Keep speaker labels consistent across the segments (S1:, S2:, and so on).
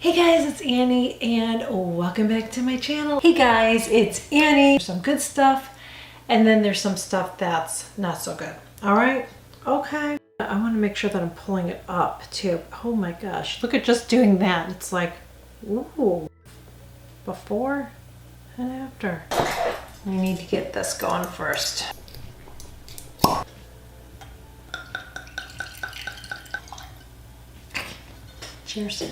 S1: Hey guys, it's Annie and welcome back to my channel. Hey guys, it's Annie. There's some good stuff and then there's some stuff that's not so good. All right? Okay. I want to make sure that I'm pulling it up too. Oh my gosh, look at just doing that. It's like, ooh, before and after. We need to get this going first. Cheers.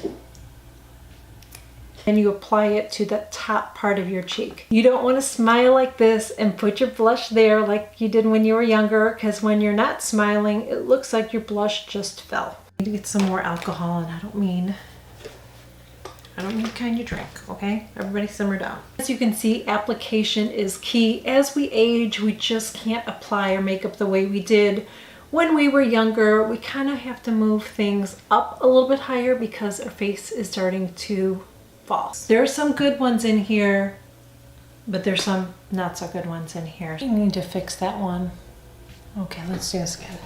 S1: And you apply it to the top part of your cheek. You don't want to smile like this and put your blush there like you did when you were younger, because when you're not smiling, it looks like your blush just fell. I need to get some more alcohol, and I don't mean kind you drink, okay? Everybody simmer down. As you can see, application is key. As we age, we just can't apply our makeup the way we did when we were younger. We kind of have to move things up a little bit higher because our face is starting to fall. There are some good ones in here, but there's some not so good ones in here. I need to fix that one. Okay, let's do this again.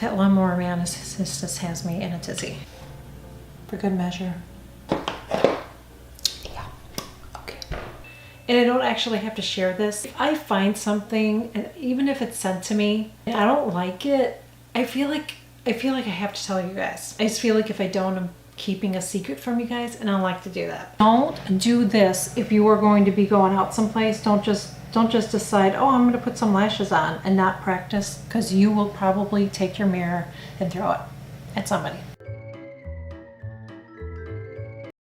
S1: That lawnmower man just has me in a tizzy. For good measure. Yeah, okay. And I don't actually have to share this. If I find something, and even if it's sent to me, and I don't like it, I feel like I have to tell you guys. I just feel like if I don't, I'm keeping a secret from you guys, and I like to do that. Don't do this if you are going to be going out someplace. Don't just decide, oh, I'm going to put some lashes on and not practice, because you will probably take your mirror and throw it at somebody.